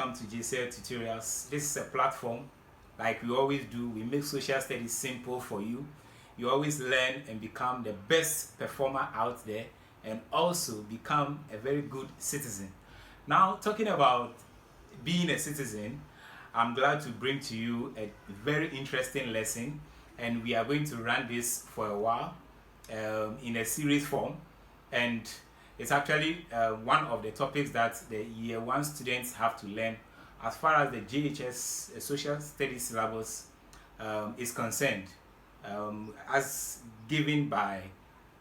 welcome to JCL Tutorials. This is a platform, like we always do, we make social studies simple for you. You always learn and become the best performer out there and also become a very good citizen. Now, talking about being a citizen, I'm glad to bring to you a very interesting lesson, and we are going to run this for a while in a series form, and it's actually one of the topics that the year 1 students have to learn as far as the JHS social studies syllabus is concerned, as given by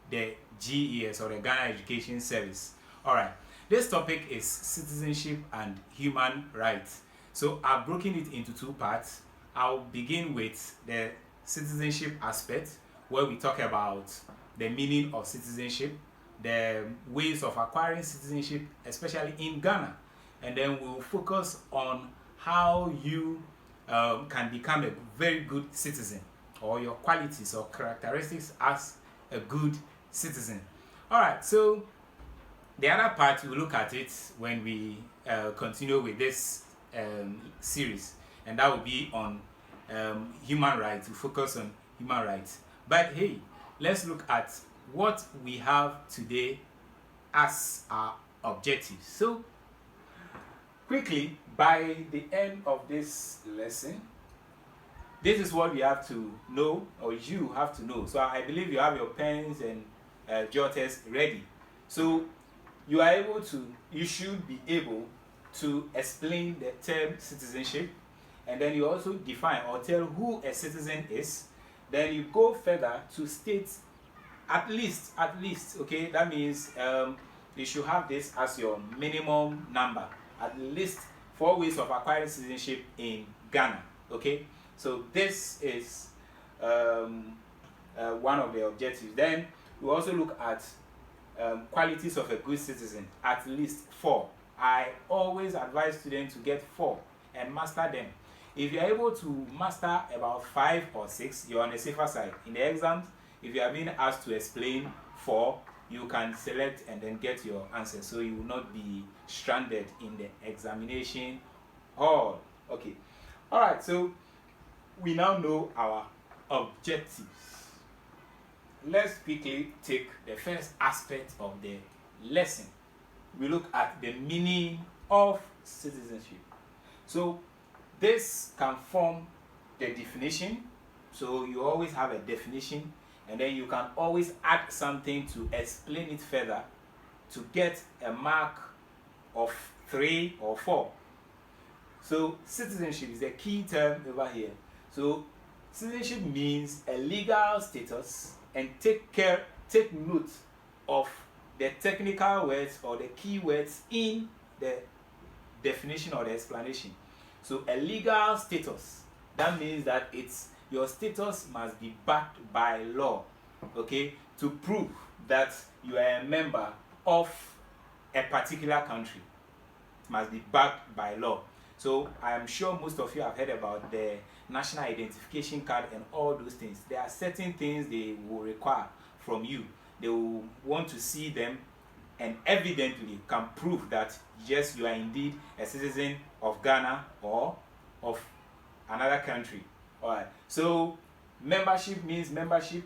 the GES, or the Ghana Education Service. Alright, this topic is citizenship and human rights. So I've broken it into two parts. I'll begin with the citizenship aspect, where we talk about the meaning of citizenship, the ways of acquiring citizenship, especially in Ghana, and then we'll focus on how you can become a very good citizen, or your qualities or characteristics as a good citizen. Alright, so the other part, we'll look at it when we continue with this series, and that will be on human rights. We focus on human rights. But hey, let's look at what we have today as our objective. So quickly, by the end of this lesson, this is what we have to know, or you have to know. So I believe you have your pens and jotters ready. So you should be able to explain the term citizenship, and then you also define or tell who a citizen is. Then you go further to state at least, okay, that means you should have this as your minimum number, at least 4 ways of acquiring citizenship in Ghana. Okay, so this is one of the objectives. Then we also look at qualities of a good citizen, at least 4. I always advise students to get 4 and master them. If you're able to master about 5 or 6, you're on the safer side. In the exams, if you are being asked to explain 4, you can select and then get your answer, so you will not be stranded in the examination hall. Okay, all right, so we now know our objectives. Let's quickly take the first aspect of the lesson. We look at the meaning of citizenship. So this can form the definition. So you always have a definition, and then you can always add something to explain it further to get a mark of 3 or 4. So citizenship is a key term over here. So citizenship means a legal status, and take note of the technical words or the key words in the definition or the explanation. So a legal status, that means that your status must be backed by law, okay, to prove that you are a member of a particular country. It must be backed by law. So I am sure most of you have heard about the national identification card and all those things. There are certain things they will require from you. They will want to see them and evidently can prove that yes, you are indeed a citizen of Ghana or of another country. Alright, so membership means membership,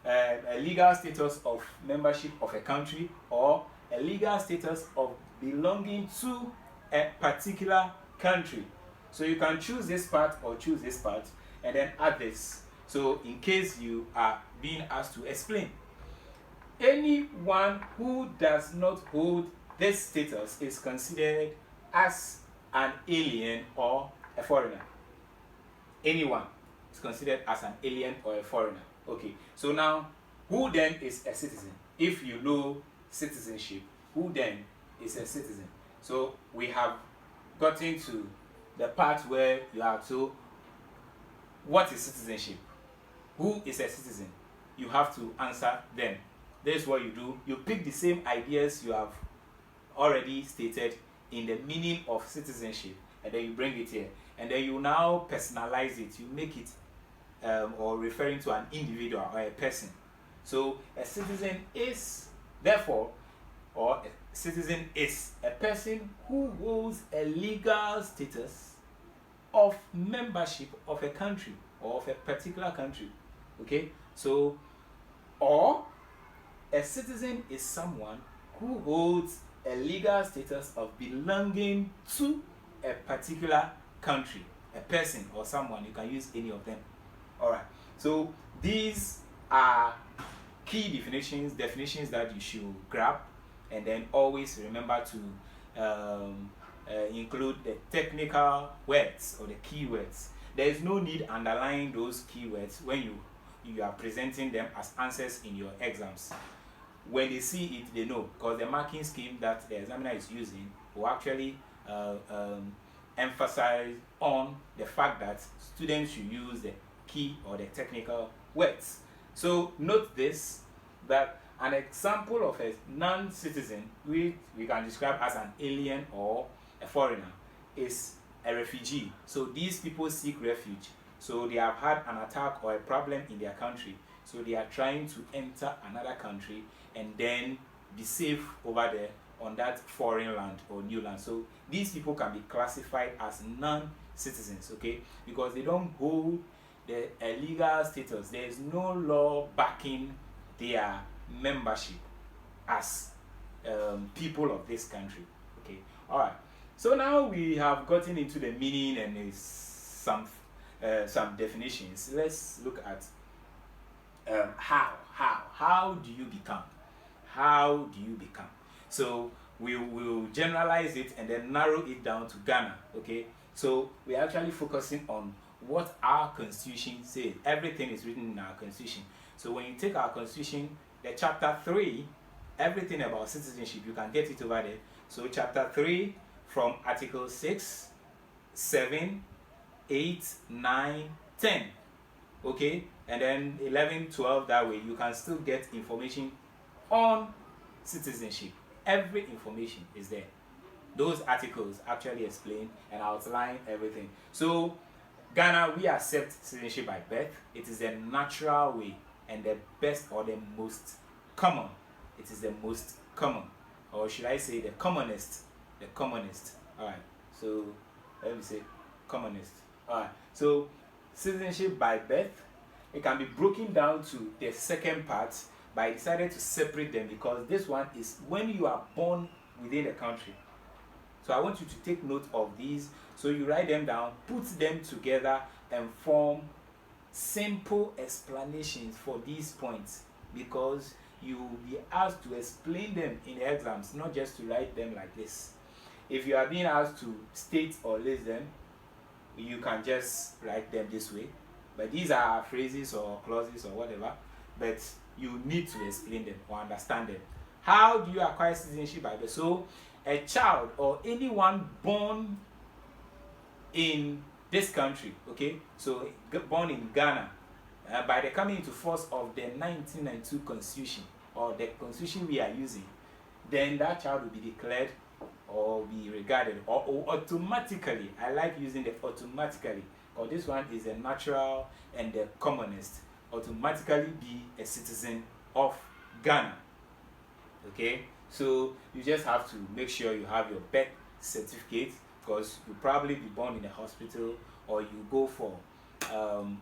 a legal status of membership of a country, or a legal status of belonging to a particular country. So you can choose this part or choose this part and then add this. So in case you are being asked to explain, anyone who does not hold this status is considered as an alien or a foreigner. Anyone is considered as an alien or a foreigner. Okay, so now, who then is a citizen? If you know citizenship, who then is a citizen? So we have gotten to the part where you have to, what is citizenship? Who is a citizen? You have to answer them. This is what you do. You pick the same ideas you have already stated in the meaning of citizenship, and then you bring it here, and then you now personalize it. You make it or referring to an individual or a person. So a citizen is therefore, or citizen is a person who holds a legal status of membership of a country or of a particular country. Okay, so, or a citizen is someone who holds a legal status of belonging to a particular country, a person or someone. You can use any of them. All right, so these are key definitions that you should grab, and then always remember to include the technical words or the keywords. There is no need underlying those keywords when you are presenting them as answers in your exams. When they see it, they know, because the marking scheme that the examiner is using will actually emphasize on the fact that students should use the key or the technical words. So note this, that an example of a non-citizen, which we can describe as an alien or a foreigner, is a refugee. So these people seek refuge. So they have had an attack or a problem in their country. So they are trying to enter another country and then be safe over there on that foreign land or new land. So these people can be classified as non-citizens, okay? Because they don't hold the legal status. There is no law backing their membership as people of this country, okay? All right. So now we have gotten into the meaning and some definitions. Let's look at how do you become? How do you become? So we will generalize it and then narrow it down to Ghana, okay? So we're actually focusing on what our constitution says. Everything is written in our constitution. So when you take our constitution, the chapter 3, everything about citizenship, you can get it over there. So chapter 3 from article 6, 7, 8, 9, 10, okay? And then 11, 12, that way you can still get information on citizenship. Every information is there. Those articles actually explain and outline everything. So Ghana, we accept citizenship by birth. It is the natural way and the best or the most common. It is the most common, or should I say the commonest? The commonest. All right. So let me say commonest. All right. So citizenship by birth, it can be broken down to the second part, but I decided to separate them because this one is when you are born within the country. So I want you to take note of these. So you write them down, put them together, and form simple explanations for these points, because you will be asked to explain them in the exams, not just to write them like this. If you are being asked to state or list them, you can just write them this way. But these are phrases or clauses or whatever, but you need to explain them or understand them. How do you acquire citizenship by birth? So a child or anyone born in this country, okay, so born in Ghana, by the coming into force of the 1992 constitution or the constitution we are using, then that child will be declared or be regarded or automatically, I like using the automatically, or this one is the natural and the commonest, automatically be a citizen of Ghana. Okay, so you just have to make sure you have your birth certificate, because you'll probably be born in a hospital, or you go for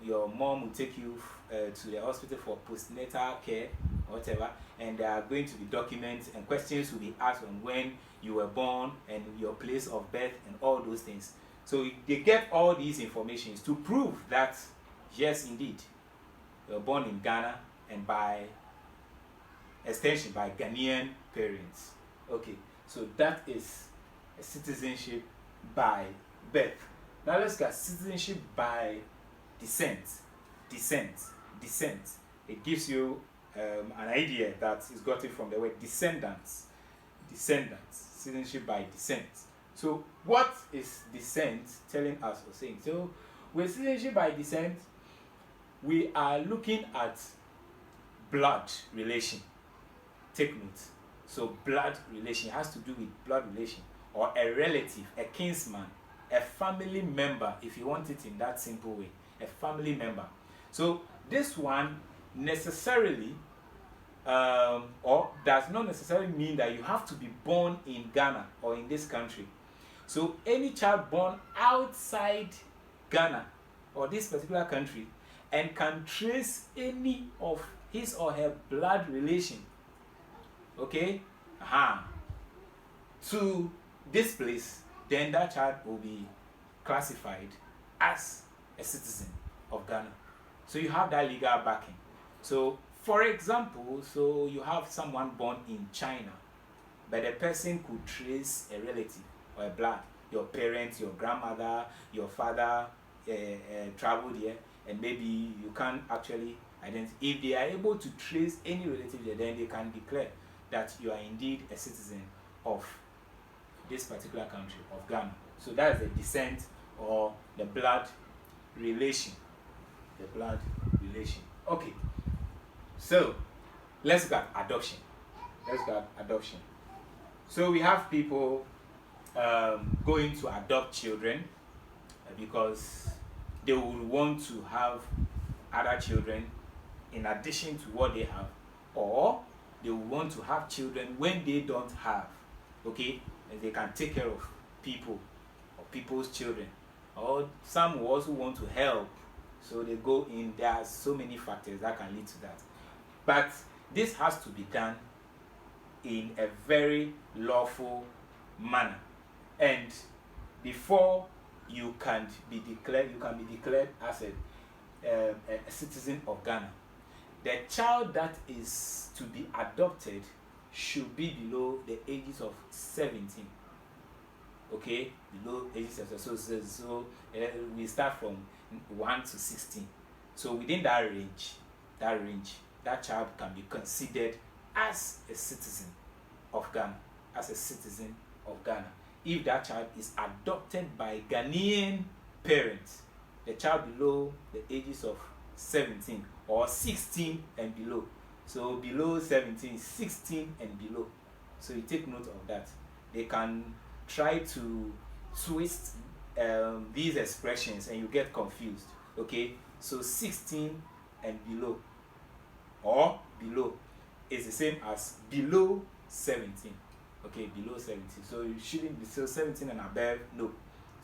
your mom will take you to the hospital for postnatal care or whatever, and there are going to be documents and questions will be asked on when you were born and your place of birth and all those things. So they get all these informations to prove that yes, indeed, you're born in Ghana and by extension by Ghanaian parents. Okay, so that is a citizenship by birth. Now let's get citizenship by descent. Descent. It gives you an idea that is gotten from the word descendants. Citizenship by descent. So what is descent telling us or saying? So with citizenship by descent, we are looking at blood relation. Take note. So blood relation has to do with blood relation, or a relative, a kinsman, a family member, if you want it in that simple way, a family member. So this one necessarily or does not necessarily mean that you have to be born in Ghana or in this country. So any child born outside Ghana or this particular country and can trace any of his or her blood relation, okay, to this place, then that child will be classified as a citizen of Ghana. So you have that legal backing. So for example, so you have someone born in China, but the person could trace a relative or a blood, your parents, your grandmother, your father traveled here, and maybe you can't actually identify. If they are able to trace any relative there, then they can declare that you are indeed a citizen of this particular country, of Ghana. So that's the descent or the blood relation. The blood relation. Okay. So let's look at adoption. So we have people going to adopt children because they would want to have other children in addition to what they have, or they will want to have children when they don't have, okay, and they can take care of people or people's children, or some will also want to help, so they go in. There are so many factors that can lead to that, but this has to be done in a very lawful manner, and before you can be declared as a citizen of Ghana. The child that is to be adopted should be below the ages of 17. Okay, below ages of so we start from 1 to 16. So within that range, that child can be considered as a citizen of Ghana, if that child is adopted by Ghanaian parents. The child below the ages of 17 or 16 and below. So below 17, 16 and below. So you take note of that. They can try to twist these expressions and you get confused. Okay, so 16 and below or below is the same as below 17. Okay, below 17. So you shouldn't be so 17 and above, no.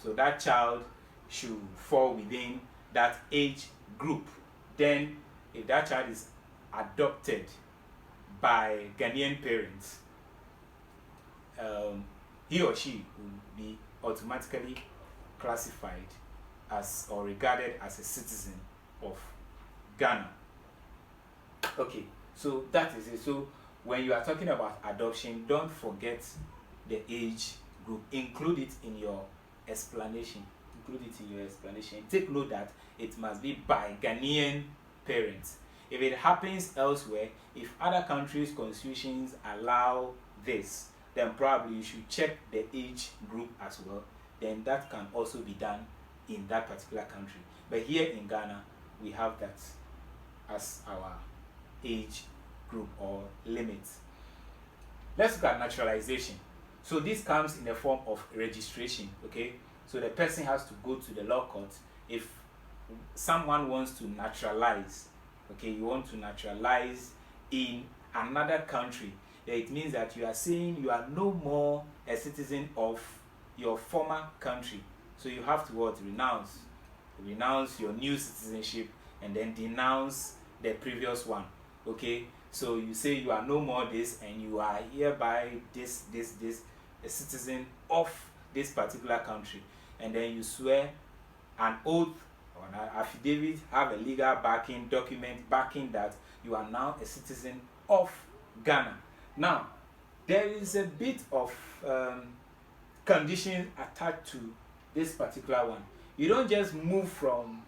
So that child should fall within that age group. Then if that child is adopted by Ghanaian parents, he or she will be automatically classified as or regarded as a citizen of Ghana. Okay, so that is it. So when you are talking about adoption, don't forget the age group. Include it in your explanation. Take note that it must be by Ghanaian parents. If it happens elsewhere, if other countries' constitutions allow this, then probably you should check the age group as well. Then that can also be done in that particular country. But here in Ghana, we have that as our age group or limit. Let's look at naturalization. So this comes in the form of registration. Okay, so the person has to go to the law court. If someone wants to naturalize, okay, you want to naturalize in another country, then it means that you are saying you are no more a citizen of your former country. So you have to what? Renounce your new citizenship and then denounce the previous one. Okay, so you say you are no more this and you are hereby this a citizen of this particular country, and then you swear an oath or an affidavit, have a legal backing document backing that you are now a citizen of Ghana. Now there is a bit of condition attached to this particular one. You don't just move from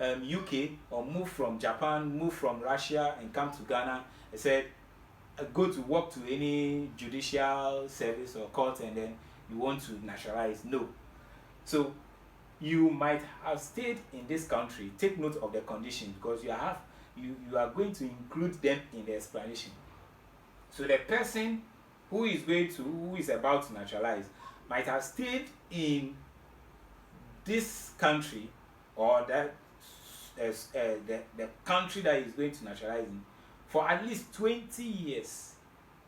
UK or move from Japan, move from Russia and come to Ghana and said go to work to any judicial service or court and then you want to naturalize. No. So you might have stayed in this country. Take note of the conditions because you are going to include them in the explanation. So the person who is about to naturalize might have stayed in this country or that the country that is going to naturalize in for at least 20 years.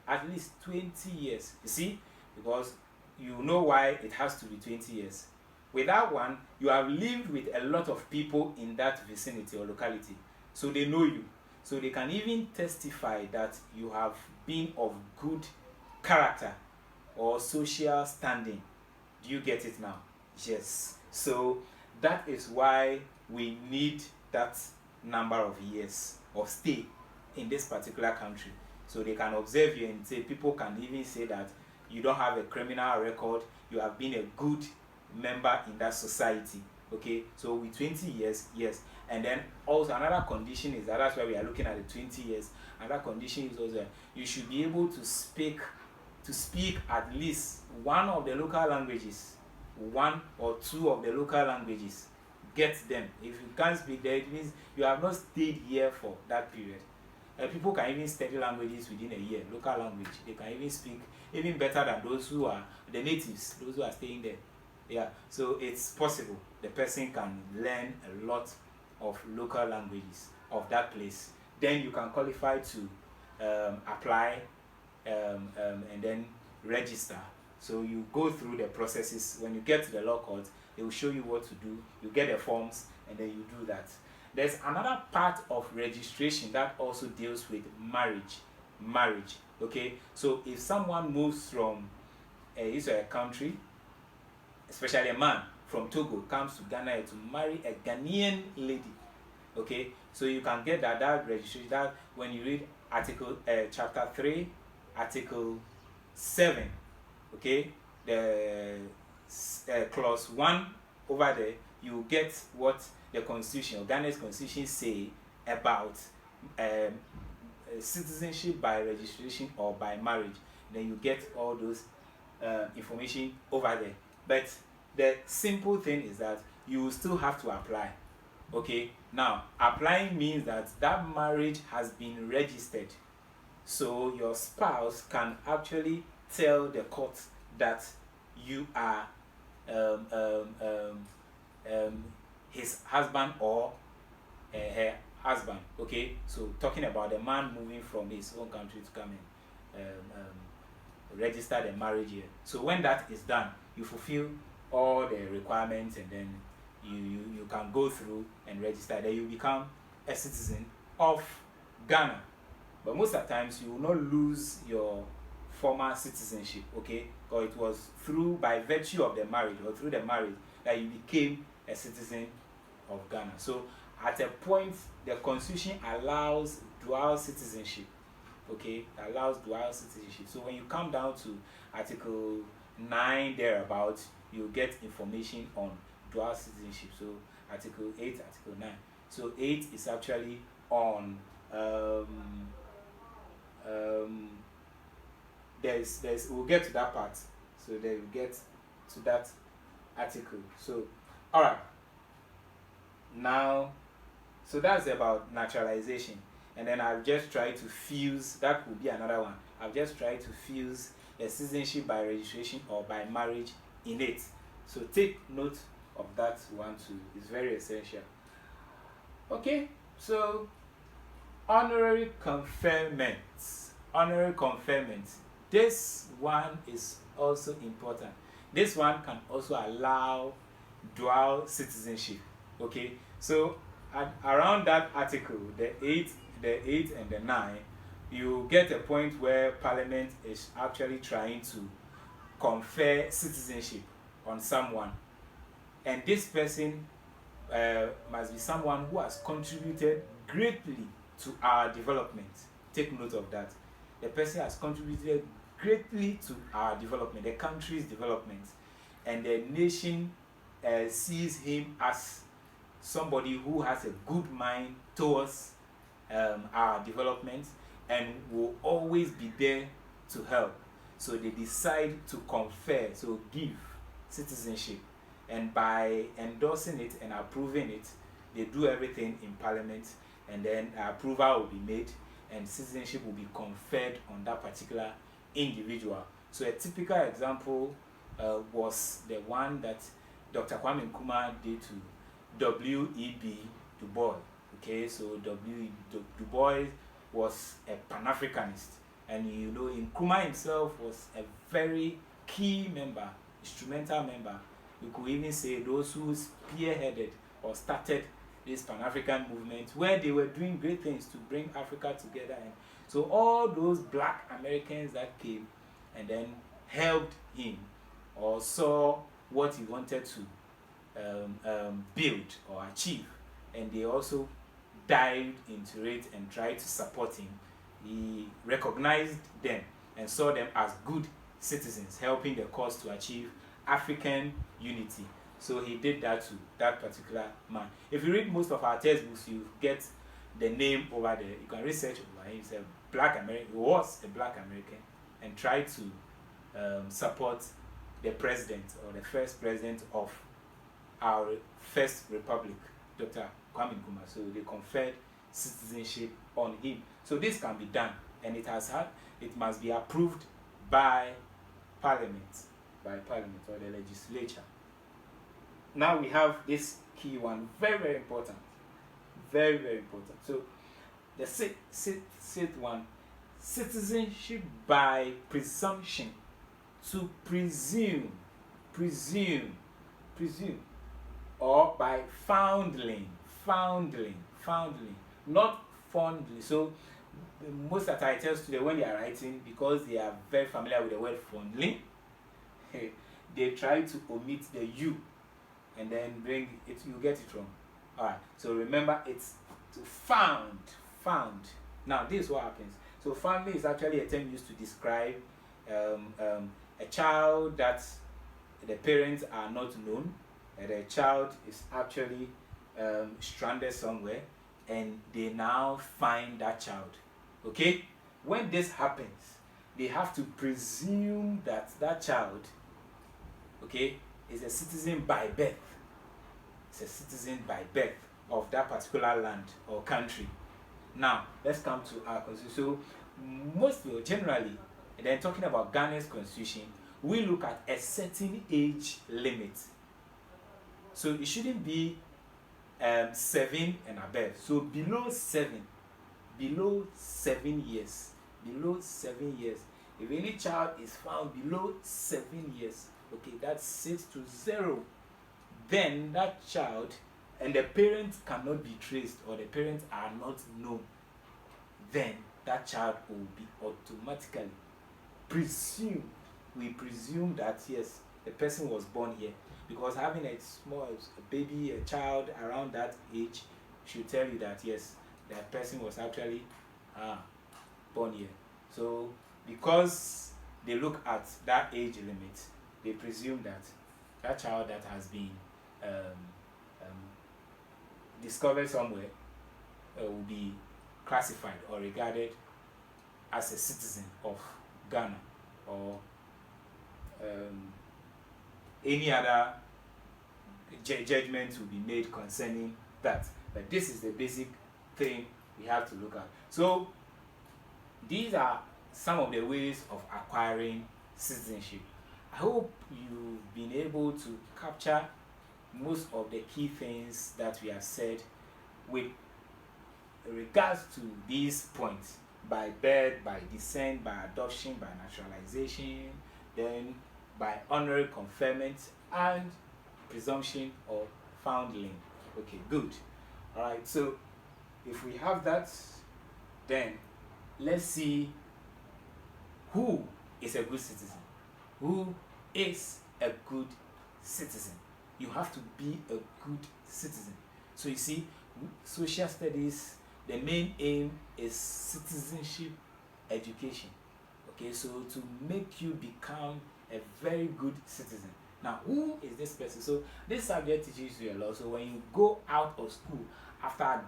At least 20 years. You see? Because you know why it has to be 20 years. With that one, you have lived with a lot of people in that vicinity or locality. So they know you. So they can even testify that you have been of good character or social standing. Do you get it now? Yes. So that is why we need that number of years of stay in this particular country. So they can observe you and say, people can even say that you don't have a criminal record, you have been a good member in that society. Okay, so with 20 years, yes. And then also another condition is that's why we are looking at the 20 years. Another condition is also you should be able to speak at least one of the local languages, one or two of the local languages. Get them. If you can't speak there, it means you have not stayed here for that period. People can even study languages within a year, local language. They can even speak even better than those who are the natives, those who are staying there. Yeah, so it's possible. The person can learn a lot of local languages of that place. Then you can qualify to apply and then register. So you go through the processes. When you get to the law court, they will show you what to do. You get the forms and then you do that. There's another part of registration that also deals with marriage. Okay, so if someone moves from a country, especially a man from Togo comes to Ghana to marry a Ghanaian lady, okay, so you can get that registration. That when you read article chapter 3, article 7, okay, the clause 1 over there, you get what the constitution or Ghana's constitution say about citizenship by registration or by marriage. Then you get all those information over there. But the simple thing is that you still have to apply. Okay, now applying means that marriage has been registered, so your spouse can actually tell the court that you are his husband or her husband. Okay, so talking about the man moving from his own country to come and register the marriage here. So when that is done, you fulfill all the requirements, and then you can go through and register. Then you become a citizen of Ghana. But most of the times you will not lose your former citizenship, okay? Because it was by virtue of the marriage or through the marriage that you became a citizen of Ghana. So at a point, the constitution allows dual citizenship, okay? It allows dual citizenship. So when you come down to article 9 thereabout, you get information on dual citizenship. So article 8, article 9. So 8 is actually on we'll get to that part. So then we get to that article. So alright. Now, so that's about naturalization. And then I've just tried to fuse, that would be another one. I've just tried to fuse the citizenship by registration or by marriage in it. So take note of that one too. It's very essential. Okay, so honorary conferment. Honorary conferment. This one is also important. This one can also allow dual citizenship. Okay, so around that article, the 8 and the 9, you get a point where Parliament is actually trying to confer citizenship on someone, and this person must be someone who has contributed greatly to our development. Take note of that. The person has contributed greatly to our development, the country's development, and the nation sees him as somebody who has a good mind towards our development and will always be there to help. So they decide to confer, so give citizenship, and by endorsing it and approving it, they do everything in Parliament, and then approval will be made and citizenship will be conferred on that particular individual. So a typical example was the one that Dr. Kwame Nkrumah did to W.E.B. Du Bois. Okay, so Du Bois was a Pan-Africanist, and you know, Nkrumah himself was a very key member, instrumental member. You could even say those who spearheaded or started this Pan-African movement, where they were doing great things to bring Africa together. And so all those black Americans that came and then helped him or saw what he wanted to build or achieve, and they also dived into it and tried to support him. He recognized them and saw them as good citizens, helping the cause to achieve African unity. So he did that to that particular man. If you read most of our textbooks, you get the name over there. You can research over him. He's a black American. He was a black American and tried to support the president or the first president of our first republic, Dr. Kwame Nkrumah. So they conferred citizenship on him. So this can be done, and it must be approved by Parliament or the legislature. Now we have this key one, very, very important. Very, very important. So the sixth one, citizenship by presumption. To presume, or by foundling, not fondly. So most of the titles today, when they are writing, because they are very familiar with the word fondling, they try to omit the "you" and then bring it. You get it wrong. All right. So remember, it's to found. Now this is what happens. So foundling is actually a term used to describe a child that the parents are not known, and the child is actually stranded somewhere, and they now find that child. Okay? When this happens, they have to presume that that child, okay, is a citizen by birth. It's a citizen by birth of that particular land or country. Now, let's come to our constitution. So, generally, and then talking about Ghana's constitution, we look at a certain age limit. So it shouldn't be 7 and above. So below 7 years, if any child is found below 7 years, okay, that's 6 to 0, then that child, and the parents cannot be traced or the parents are not known, then that child will be automatically presumed. We presume that yes, the person was born here, because having a baby, a child around that age should tell you that yes, that person was actually born here. So because they look at that age limit, they presume that that child that has been discovered somewhere will be classified or regarded as a citizen of Ghana, or any other judgment will be made concerning that. But this is the basic thing we have to look at. So these are some of the ways of acquiring citizenship. I hope you've been able to capture most of the key things that we have said with regards to these points: by birth, by descent, by adoption, by naturalization, then by honorary conferment, and presumption or foundling. Okay, good. All right, so if we have that, then let's see who is a good citizen. Who is a good citizen? You have to be a good citizen. So you see, social studies, the main aim is citizenship education. Okay, so to make you become a very good citizen. Now, who is this person? So this subject teaches you a lot. So when you go out of school, after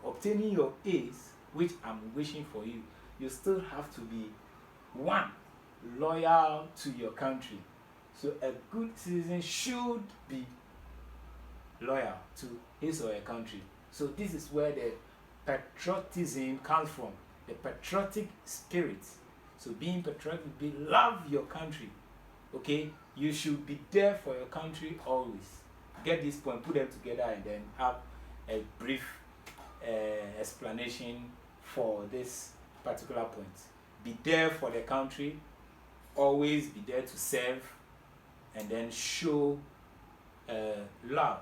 obtaining your A's, which I'm wishing for you, you still have to be, one, loyal to your country. So a good citizen should be loyal to his or her country. So this is where the patriotism comes from, the patriotic spirit. So being patriotic, love your country. Okay, you should be there for your country always. Get this point, put them together, and then have a brief explanation for this particular point. Be there for the country, always be there to serve, and then show love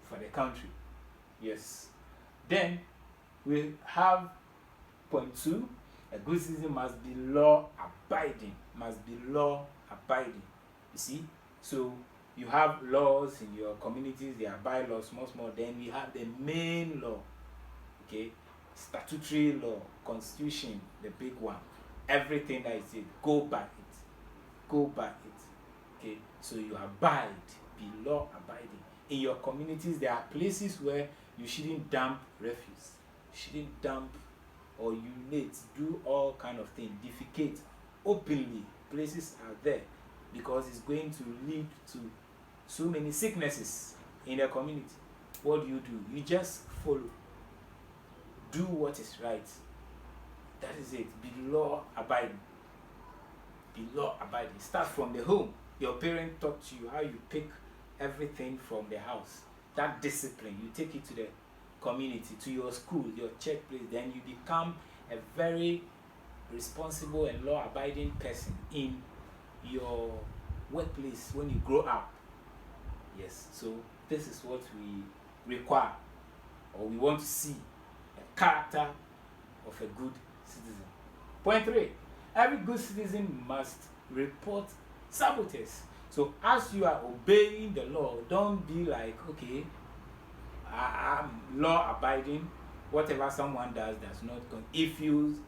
for the country. Yes. Then we have point 2. A good citizen must be law abiding. Must be law abiding. You see? So you have laws in your communities, there are bylaws, small. Then we have the main law. Okay? Statutory law, constitution, the big one. Everything that is it, go by it. Go by it. Okay? So you abide, be law abiding. In your communities, there are places where you shouldn't dump refuse. You shouldn't dump or urinate, do all kind of things, defecate openly. Places are there because it's going to lead to so many sicknesses in the community. What do? You just follow. Do what is right. That is it. Be law abiding. Be law abiding. Start from the home. Your parent taught you how you pick everything from the house. That discipline, you take it to the community, to your school, your church place, then you become a very responsible and law-abiding person in your workplace when you grow up. Yes, so this is what we require, or we want to see, a character of a good citizen. Point 3, every good citizen must report saboteurs. So as you are obeying the law, don't be like, okay, I'm law abiding, whatever someone does not count. If you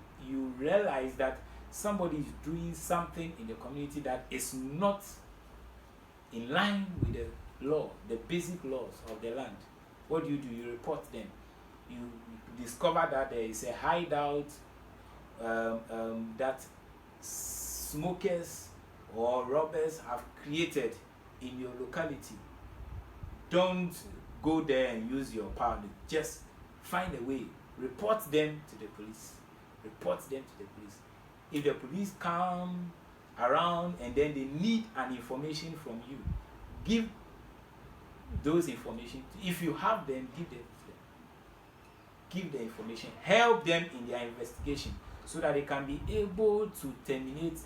realize that somebody is doing something in the community that is not in line with the law, the basic laws of the land, what do? You report them. You discover that there is a hideout that smokers or robbers have created in your locality. Don't go there and use your power. Just find a way. Report them to the police. Report them to the police. If the police come around and then they need an information from you, give those information. If you have them, give them to them. Give the information. Help them in their investigation so that they can be able to terminate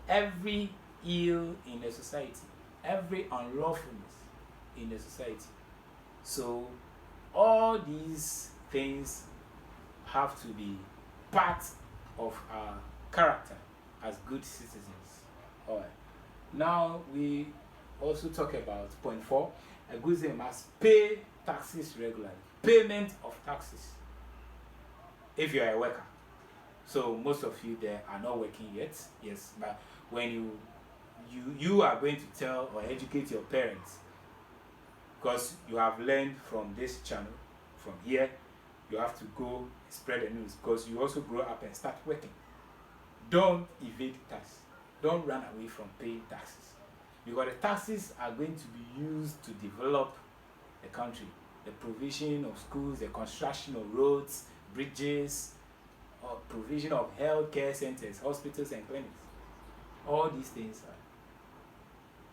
every ill in the society, every unlawfulness in the society. So all these things have to be part of our character as good citizens. All right. Now we also talk about point 4. A good citizen must pay taxes regularly. Payment of taxes. If you are a worker. So most of you there are not working yet. Yes, but when you are going to tell or educate your parents, because you have learned from this channel, from here, you have to go spread the news, because you also grow up and start working. Don't evade tax. Don't run away from paying taxes, because the taxes are going to be used to develop the country. The provision of schools, the construction of roads, bridges, or provision of health care centers, hospitals and clinics. All these things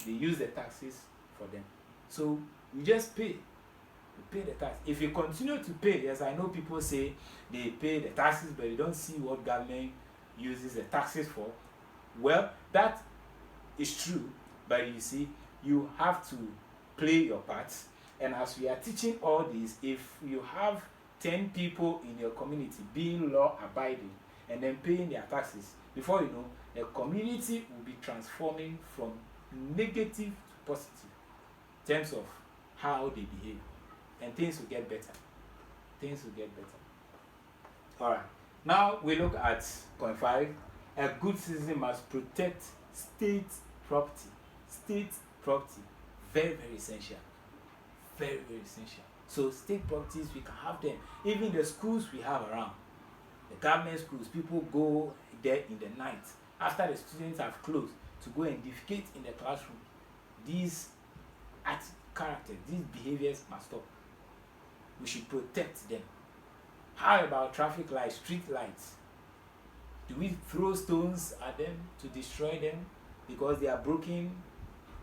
they use the taxes for them. So you just pay. You pay the tax. If you continue to pay, yes, I know people say they pay the taxes, but you don't see what government uses the taxes for. Well, that is true, but you see, you have to play your part. And as we are teaching all this, if you have 10 people in your community being law abiding and then paying their taxes, before you know, the community will be transforming from negative to positive in terms of how they behave, and things will get better. Things will get better. All right. Now we look at point 5. A good citizen must protect state property. State property, very, very essential. Very, very essential. So state properties, we can have them. Even the schools we have around, the government schools, people go there in the night after the students have closed to go and defecate in the classroom. These characters, these behaviors must stop. We should protect them. How about traffic lights, street lights? Do we throw stones at them to destroy them because they are broken,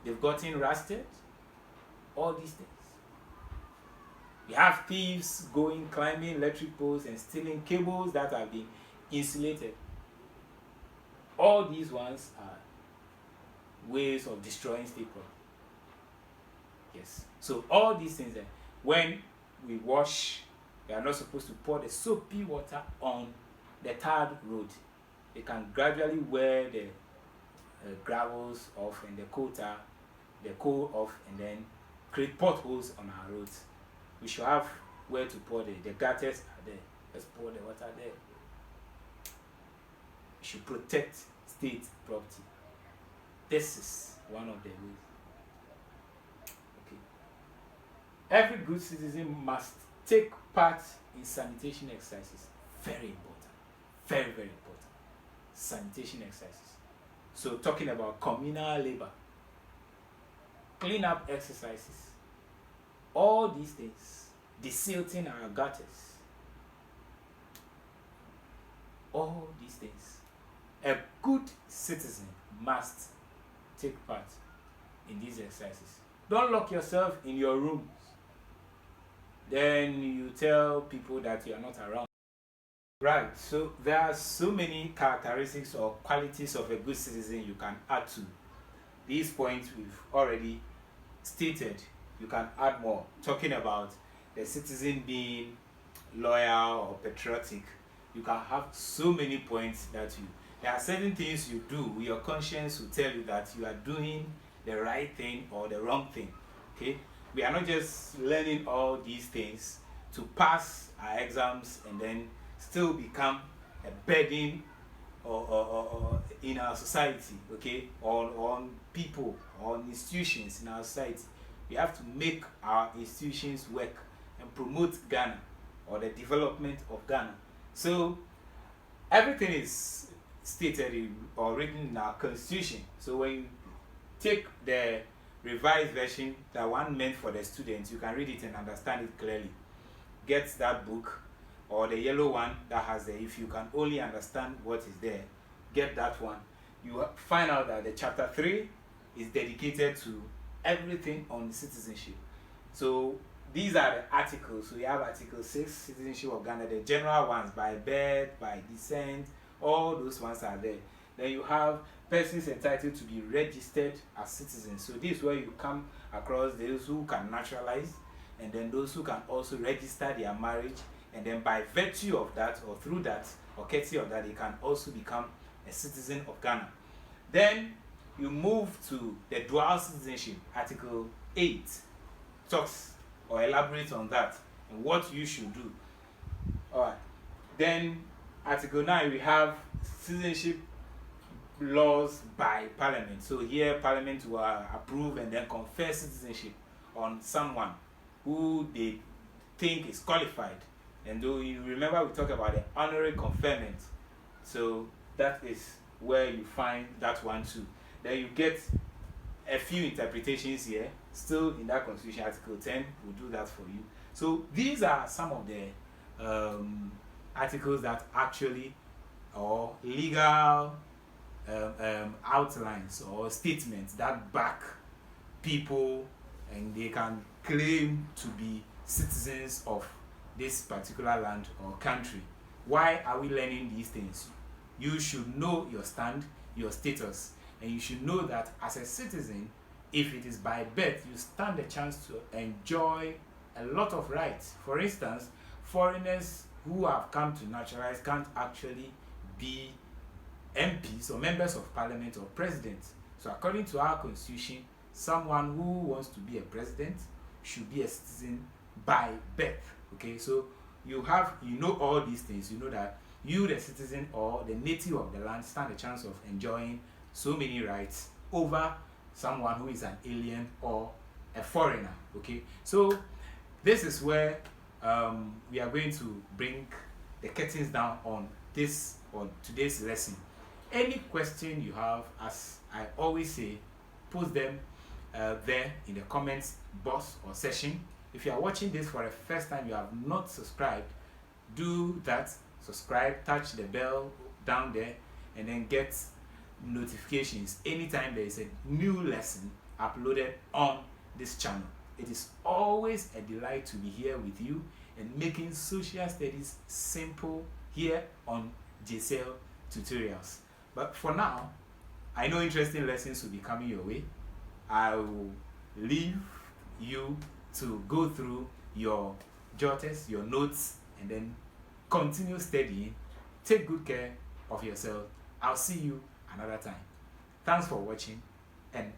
they've gotten rusted? All these things. We have thieves climbing electric poles and stealing cables that have been insulated. All these ones are ways of destroying state property. Yes. So all these things, when we wash, we are not supposed to pour the soapy water on the tarred road. They can gradually wear the gravels off and the coal off, and then create potholes on our roads. We should have where to pour the gutters are there. Let's pour the water there. We should protect state property. This is one of the ways. Okay. Every good citizen must take part in sanitation exercises. Very important. Very, very important. Sanitation exercises. So talking about communal labor, cleanup exercises, all these things, desilting our gutters, all these things. A good citizen must take part in these exercises. Don't lock yourself in your rooms. Then you tell people that you are not around. Right, so there are so many characteristics or qualities of a good citizen you can add to. These points we've already stated. You can add more, talking about the citizen being loyal or patriotic. You can have so many points that there are certain things you do, your conscience will tell you that you are doing the right thing or the wrong thing. Okay, we are not just learning all these things to pass our exams and then still become a burden or in our society, okay, on people, on institutions in our society. We have to make our institutions work and promote Ghana or the development of Ghana. So everything is stated or written in our constitution. So when you take the revised version, the one meant for the students, you can read it and understand it clearly. Get that book, or the yellow one that has if you can only understand what is there, get that one. You find out that the chapter 3 is dedicated to everything on citizenship. So these are the articles. So we have Article 6, Citizenship of Ghana, the general ones, by birth, by descent, all those ones are there. Then you have persons entitled to be registered as citizens. So this is where you come across those who can naturalize, and then those who can also register their marriage, and then by virtue of that, or through that, or courtesy of that, they can also become a citizen of Ghana. Then you move to the dual citizenship. Article 8 talks or elaborates on that and what you should do. Alright. Then Article 9, we have citizenship laws by Parliament. So here Parliament will approve and then confer citizenship on someone who they think is qualified. And though you remember we talked about the honorary conferment. So that is where you find that one too. Then you get a few interpretations here, still in that constitution. Article 10 will do that for you. So these are some of the articles that actually, or legal outlines or statements that back people and they can claim to be citizens of this particular land or country. Why are we learning these things? You should know your stand, your status, and you should know that as a citizen, if it is by birth, you stand a chance to enjoy a lot of rights. For instance, foreigners who have come to naturalize can't actually be MPs or members of parliament or presidents. So according to our constitution, someone who wants to be a president should be a citizen by birth. Okay, so you know all these things. You know that you, the citizen or the native of the land, stand a chance of enjoying so many rights over someone who is an alien or a foreigner. Okay, so this is where we are going to bring the curtains down on today's lesson. Any question you have, as I always say, post them there in the comments box or section. If you are watching this for the first time, you have not subscribed, do that. Subscribe, touch the bell down there, and then get notifications anytime there is a new lesson uploaded on this channel. It is always a delight to be here with you and making social studies simple here on JCL Tutorials. But for now, I know interesting lessons will be coming your way. I will leave you to go through your jotters, your notes, and then continue studying. Take good care of yourself. I'll see you another time. Thanks for watching, and